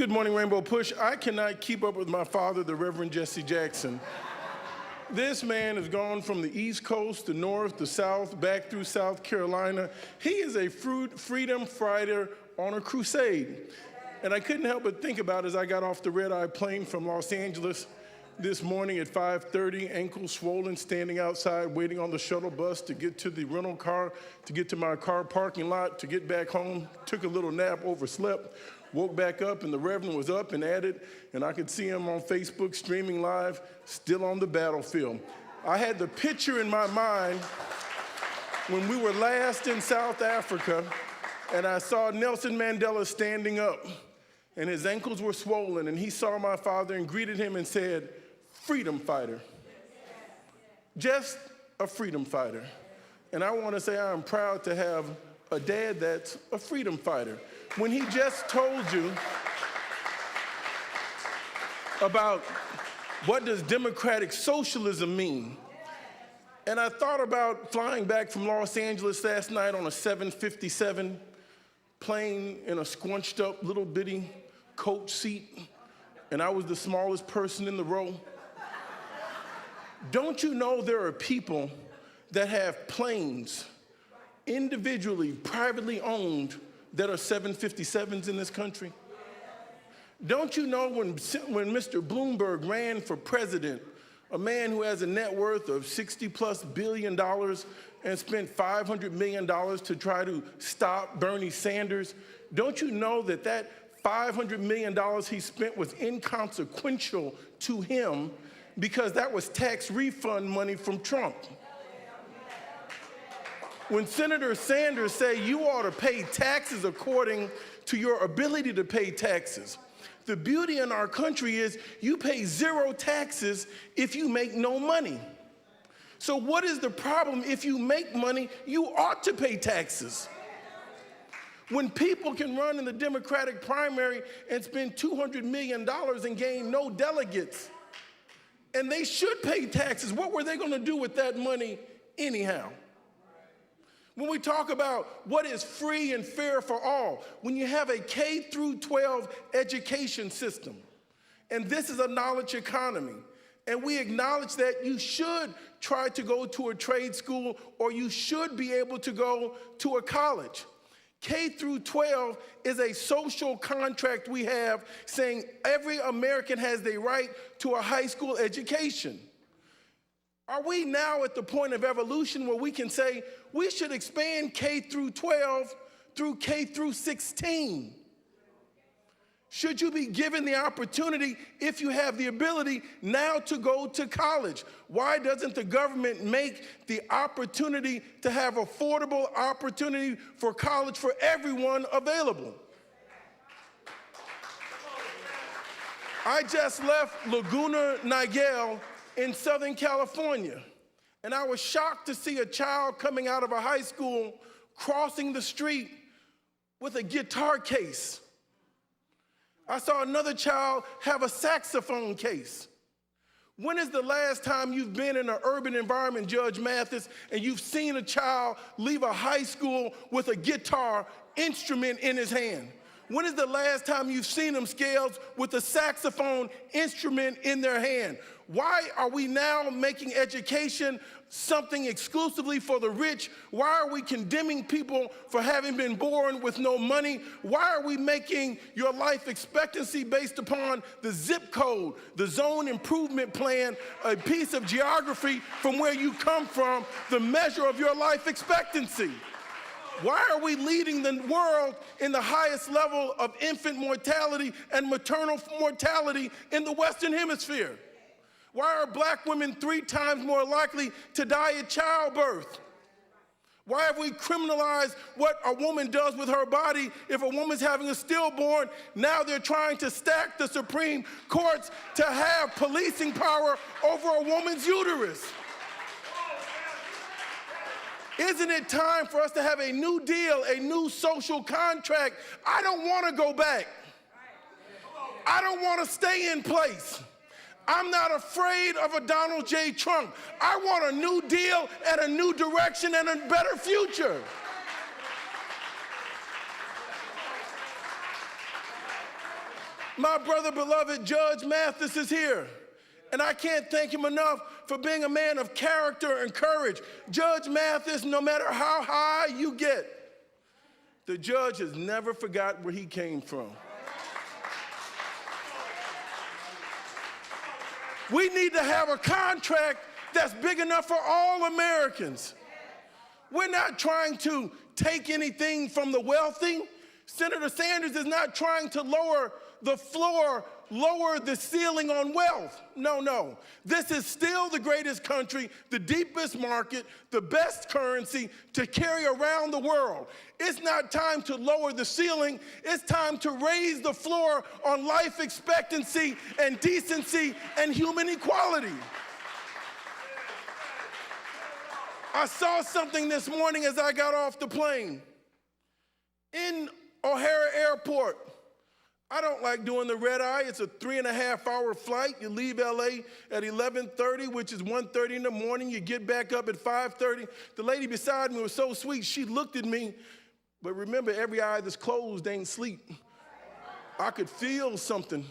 Good morning, Rainbow Push. I cannot keep up with my father, the Reverend Jesse Jackson. This man has gone from the East Coast, the North, the South, back through South Carolina. He is a freedom fighter on a crusade. And I couldn't help but think about as I got off the red-eye plane from Los Angeles this morning at 5:30, ankles swollen, standing outside, waiting on the shuttle bus to get to the rental car, to get to my car parking lot, to get back home, took a little nap, overslept, woke back up, and the Reverend was up and at it, and I could see him on Facebook streaming live, still on the battlefield. I had the picture in my mind when we were last in South Africa, and I saw Nelson Mandela standing up, and his ankles were swollen, and he saw my father and greeted him and said, "Freedom fighter." Just a freedom fighter. And I want to say I'm proud to have a dad that's a freedom fighter. When he just told you about what does democratic socialism mean, and I thought about flying back from Los Angeles last night on a 757 plane in a scrunched up little bitty coach seat, and I was the smallest person in the row. Don't you know there are people that have planes individually, privately owned, that are 757s in this country? Don't you know when Mr. Bloomberg ran for president, a man who has a net worth of $60+ billion and spent $500 million to try to stop Bernie Sanders, don't you know that that $500 million he spent was inconsequential to him because that was tax refund money from Trump? When Senator Sanders say you ought to pay taxes according to your ability to pay taxes, the beauty in our country is you pay zero taxes if you make no money. So what is the problem? If you make money, you ought to pay taxes. When people can run in the Democratic primary and spend $200 million and gain no delegates, and they should pay taxes, what were they going to do with that money anyhow? When we talk about what is free and fair for all, when you have a K-12 education system, and this is a knowledge economy, and we acknowledge that you should try to go to a trade school or you should be able to go to a college. K-12 is a social contract we have saying every American has the right to a high school education. Are we now at the point of evolution where we can say we should expand K-12 through K-16? Should you be given the opportunity, if you have the ability, now to go to college? Why doesn't the government make the opportunity to have affordable opportunity for college for everyone available? I just left Laguna Niguel in Southern California, and I was shocked to see a child coming out of a high school crossing the street with a guitar case. I saw another child have a saxophone case. When is the last time you've been in an urban environment, Judge Mathis, and you've seen a child leave a high school with a guitar instrument in his hand? When is the last time you've seen them, Scales, with a saxophone instrument in their hand? Why are we now making education something exclusively for the rich? Why are we condemning people for having been born with no money? Why are we making your life expectancy based upon the zip code, the zone improvement plan, a piece of geography from where you come from, the measure of your life expectancy? Why are we leading the world in the highest level of infant mortality and maternal mortality in the Western Hemisphere? Why are black women 3 times more likely to die at childbirth? Why have we criminalized what a woman does with her body if a woman's having a stillborn? Now they're trying to stack the Supreme Courts to have policing power over a woman's uterus. Isn't it time for us to have a new deal, a new social contract? I don't want to go back. I don't want to stay in place. I'm not afraid of a Donald J. Trump. I want a new deal and a new direction and a better future. My brother, beloved Judge Mathis is here. And I can't thank him enough for being a man of character and courage. Judge Mathis, no matter how high you get, the judge has never forgot where he came from. We need to have a contract that's big enough for all Americans. We're not trying to take anything from the wealthy. Senator Sanders is not trying to lower the floor, lower the ceiling on wealth. No, no. This is still the greatest country, the deepest market, the best currency to carry around the world. It's not time to lower the ceiling. It's time to raise the floor on life expectancy and decency and human equality. I saw something this morning as I got off the plane. In O'Hare Airport, I don't like doing the red eye. It's a 3.5-hour flight. You leave LA at 11:30, which is 1:30 in the morning. You get back up at 5:30. The lady beside me was so sweet. She looked at me, but remember, every eye that's closed ain't sleep. I could feel something.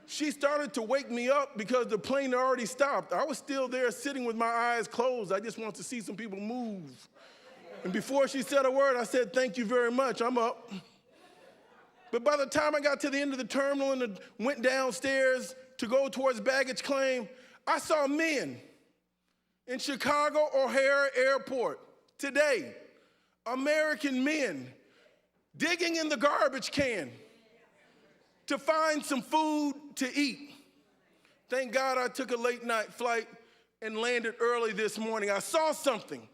She started to wake me up because the plane had already stopped. I was still there sitting with my eyes closed. I just wanted to see some people move. And before she said a word, I said, "Thank you very much, I'm up." But by the time I got to the end of the terminal and went downstairs to go towards baggage claim, I saw men in Chicago O'Hare Airport today, American men, digging in the garbage can to find some food to eat. Thank God I took a late night flight and landed early this morning. I saw something.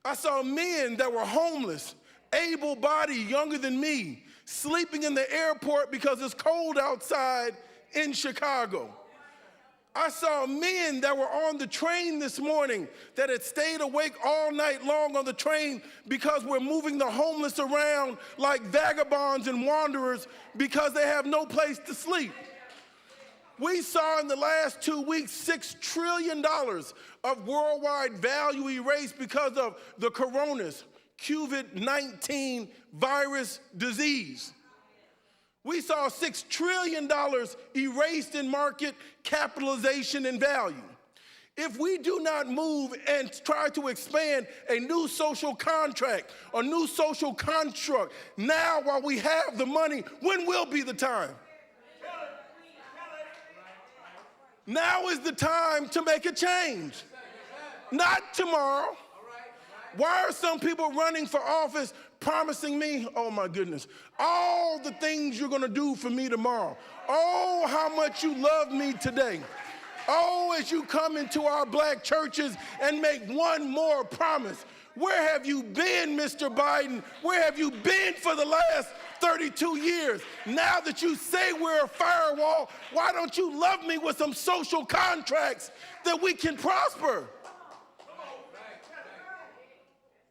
I saw men that were homeless, able-bodied, younger than me, sleeping in the airport because it's cold outside in Chicago. I saw men that were on the train this morning that had stayed awake all night long on the train because we're moving the homeless around like vagabonds and wanderers because they have no place to sleep. We saw in the last 2 weeks $6 trillion of worldwide value erased because of the coronas, COVID-19 virus disease. We saw $6 trillion erased in market capitalization and value. If we do not move and try to expand a new social contract, a new social construct, now while we have the money, when will be the time? Now is the time to make a change, not tomorrow. Why are some people running for office promising me, oh my goodness, all the things you're gonna do for me tomorrow? Oh, how much you love me today. Oh, as you come into our black churches and make one more promise. Where have you been, Mr. Biden? Where have you been for the last 32 years? Now that you say we're a firewall, why don't you love me with some social contracts that we can prosper?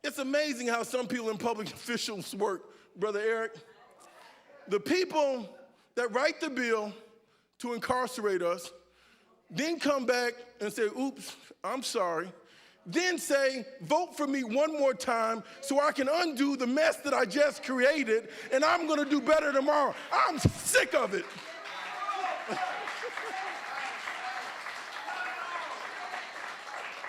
It's amazing how some people in public officials work, Brother Eric. The people that write the bill to incarcerate us, then come back and say, oops, I'm sorry. Then say, vote for me one more time so I can undo the mess that I just created, and I'm gonna do better tomorrow. I'm sick of it.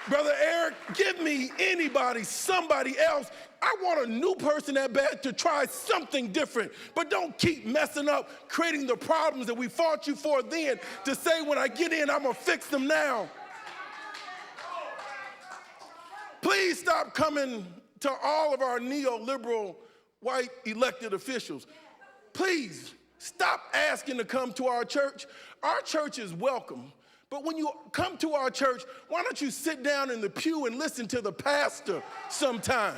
Brother Eric, give me anybody, somebody else. I want a new person at bat to try something different, but don't keep messing up, creating the problems that we fought you for then to say when I get in, I'm gonna fix them now. Please stop coming to all of our neoliberal white elected officials. Please stop asking to come to our church. Our church is welcome. But when you come to our church, why don't you sit down in the pew and listen to the pastor sometime?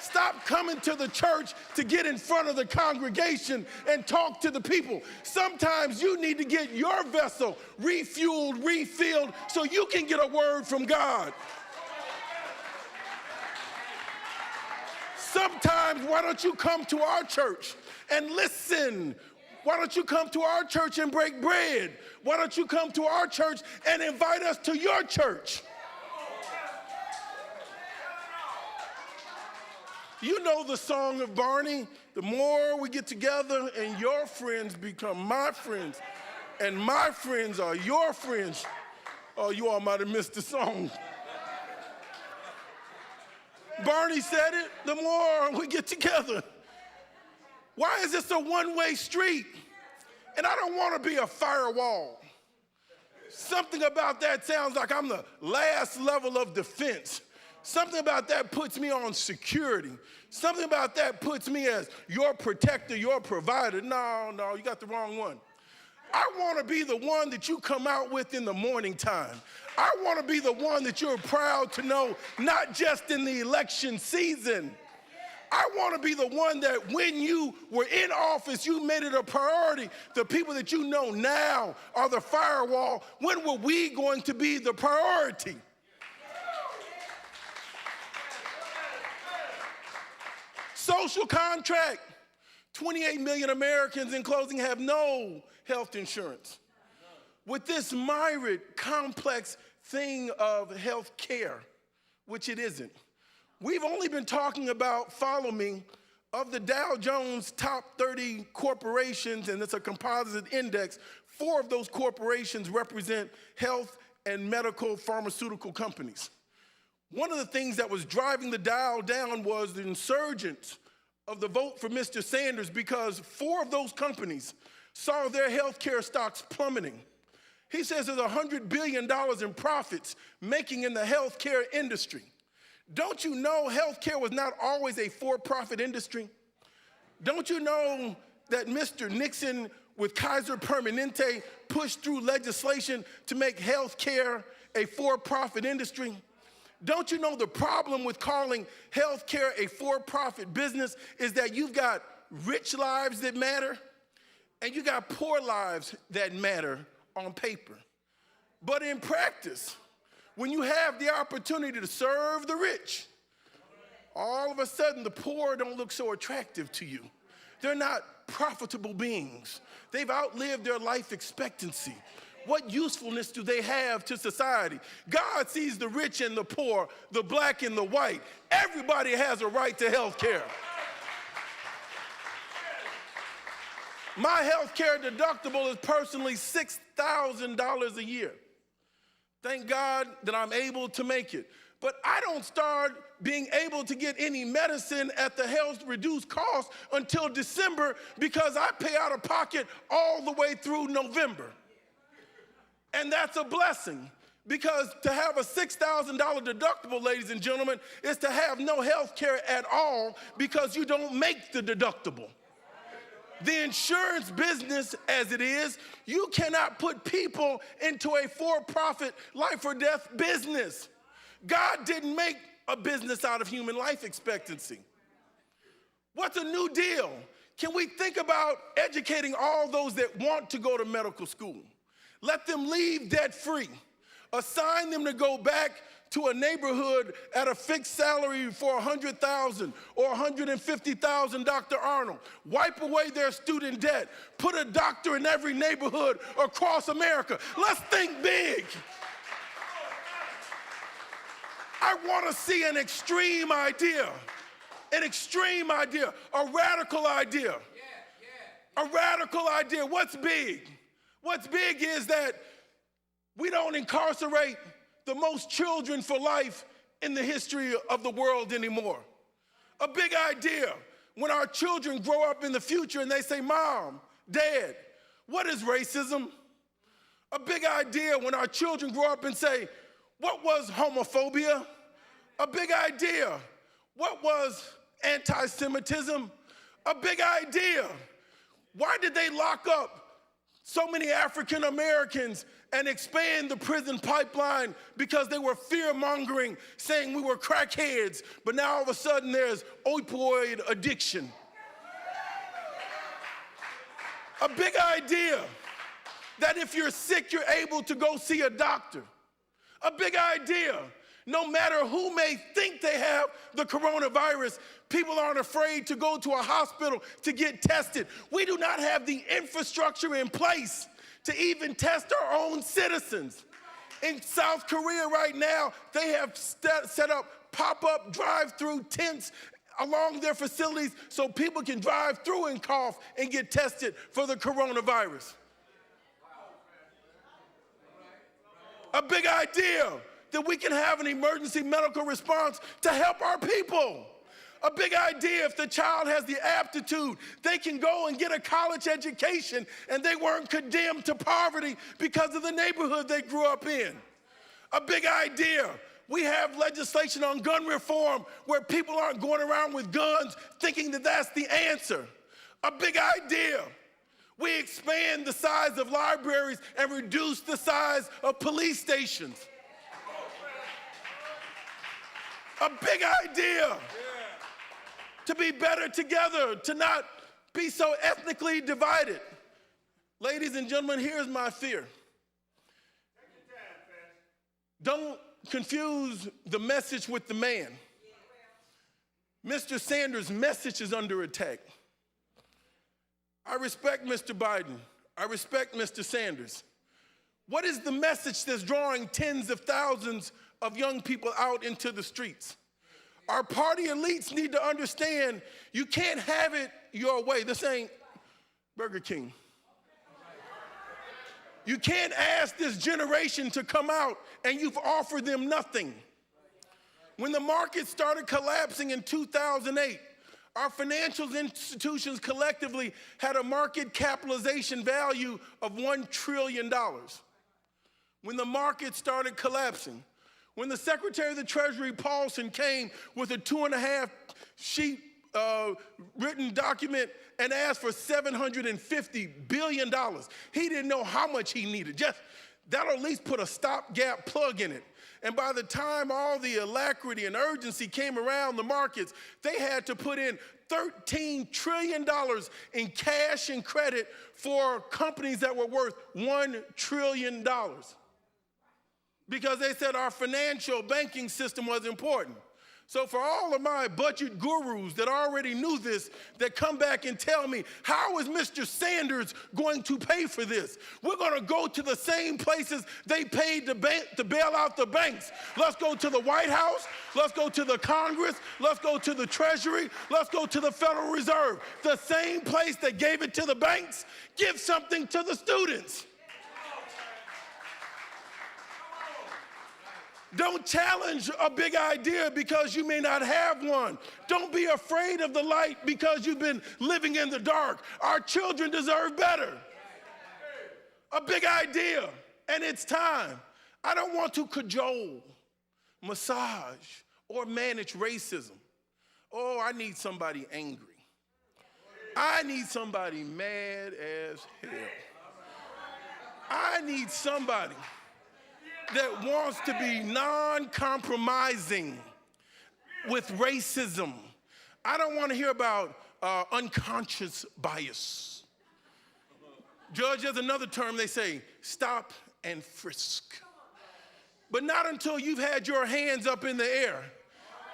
Stop coming to the church to get in front of the congregation and talk to the people. Sometimes you need to get your vessel refueled, refilled, so you can get a word from God. Sometimes, why don't you come to our church and listen? Why don't you come to our church and break bread? Why don't you come to our church and invite us to your church? You know the song of Barney, The more we get together and your friends become my friends, and my friends are your friends. Oh, you all might have missed the song. Bernie said it, the more we get together. Why is this a one-way street? And I don't want to be a firewall. Something about that sounds like I'm the last level of defense. Something about that puts me on security. Something about that puts me as your protector, your provider. No, you got the wrong one. I want to be the one that you come out with in the morning time. I want to be the one that you're proud to know, not just in the election season. I want to be the one that when you were in office, you made it a priority. The people that you know now are the firewall. When were we going to be the priority? Social contract. 28 million Americans in closing have no health insurance. With this myriad, complex thing of health care, which it isn't. We've only been talking about, follow me, of the Dow Jones top 30 corporations, and it's a composite index. 4 of those corporations represent health and medical pharmaceutical companies. One of the things that was driving the Dow down was the insurgence of the vote for Mr. Sanders, because 4 of those companies saw their healthcare stocks plummeting. He says there's $100 billion in profits making in the healthcare industry. Don't you know healthcare was not always a for-profit industry? Don't you know that Mr. Nixon with Kaiser Permanente pushed through legislation to make healthcare a for-profit industry? Don't you know the problem with calling healthcare a for-profit business is that you've got rich lives that matter and you got poor lives that matter on paper. But in practice, when you have the opportunity to serve the rich, all of a sudden the poor don't look so attractive to you. They're not profitable beings. They've outlived their life expectancy. What usefulness do they have to society? God sees the rich and the poor, the black and the white. Everybody has a right to health care. My health care deductible is personally $6,000 a year. Thank God that I'm able to make it. But I don't start being able to get any medicine at the health reduced cost until December because I pay out of pocket all the way through November. And that's a blessing, because to have a $6,000 deductible, ladies and gentlemen, is to have no health care at all because you don't make the deductible. The insurance business as it is, you cannot put people into a for-profit life or death business. God didn't make a business out of human life expectancy. What's a new deal? Can we think about educating all those that want to go to medical school? Let them leave debt-free. Assign them to go back to a neighborhood at a fixed salary for $100,000 or $150,000, Dr. Arnold. Wipe away their student debt. Put a doctor in every neighborhood across America. Let's think big. I want to see an extreme idea, a radical idea. A radical idea. What's big? What's big is that we don't incarcerate the most children for life in the history of the world anymore. A big idea, when our children grow up in the future and they say, Mom, Dad, what is racism? A big idea when our children grow up and say, what was homophobia? A big idea, what was anti-Semitism? A big idea, why did they lock up so many African Americans and expand the prison pipeline? Because they were fear-mongering, saying we were crackheads, but now all of a sudden there's opioid addiction. A big idea that if you're sick, you're able to go see a doctor. A big idea, no matter who may think they have the coronavirus, people aren't afraid to go to a hospital to get tested. We do not have the infrastructure in place to even test our own citizens. In South Korea right now, they have set up pop-up drive-through tents along their facilities so people can drive through and cough and get tested for the coronavirus. A big idea that we can have an emergency medical response to help our people. A big idea, if the child has the aptitude, they can go and get a college education and they weren't condemned to poverty because of the neighborhood they grew up in. A big idea, we have legislation on gun reform where people aren't going around with guns thinking that that's the answer. A big idea, we expand the size of libraries and reduce the size of police stations. A big idea to be better together, to not be so ethnically divided. Ladies and gentlemen, here's my fear. Don't confuse the message with the man. Mr. Sanders' message is under attack. I respect Mr. Biden. I respect Mr. Sanders. What is the message that's drawing tens of thousands of young people out into the streets? Our party elites need to understand you can't have it your way. This ain't Burger King. You can't ask this generation to come out and you've offered them nothing. When the market started collapsing in 2008, our financial institutions collectively had a market capitalization value of $1 trillion. When the market started collapsing, when the Secretary of the Treasury, Paulson, came with a 2.5-sheet written document and asked for $750 billion, he didn't know how much he needed. Just that'll at least put a stopgap plug in it. And by the time all the alacrity and urgency came around the markets, they had to put in $13 trillion in cash and credit for companies that were worth $1 trillion. Because they said our financial banking system was important. So for all of my budget gurus that already knew this, that come back and tell me, how is Mr. Sanders going to pay for this? We're going to go to the same places they paid to bail out the banks. Let's go to the White House. Let's go to the Congress. Let's go to the Treasury. Let's go to the Federal Reserve. The same place that gave it to the banks, give something to the students. Don't challenge a big idea because you may not have one. Don't be afraid of the light because you've been living in the dark. Our children deserve better. A big idea, and it's time. I don't want to cajole, massage, or manage racism. Oh, I need somebody angry. I need somebody mad as hell. I need somebody that wants to be non-compromising with racism. I don't want to hear about unconscious bias. Judge, there's another term they say, stop and frisk. But not until you've had your hands up in the air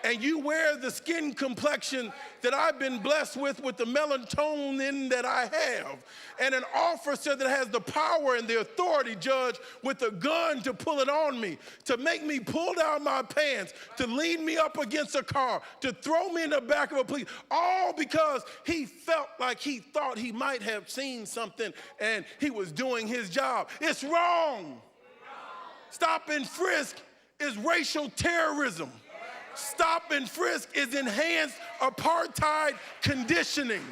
and you wear the skin complexion that I've been blessed with the melatonin that I have, and an officer that has the power and the authority, Judge, with a gun to pull it on me, to make me pull down my pants, to lean me up against a car, to throw me in the back of a police, all because he felt like he thought he might have seen something and he was doing his job. It's wrong. Stop and frisk is racial terrorism. Stop and frisk is enhanced apartheid conditioning.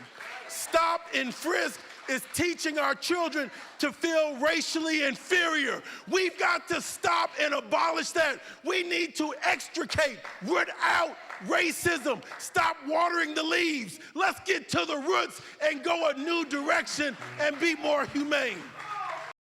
Stop and frisk is teaching our children to feel racially inferior. We've got to stop and abolish that. We need to extricate, root out racism. Stop watering the leaves. Let's get to the roots and go a new direction and be more humane.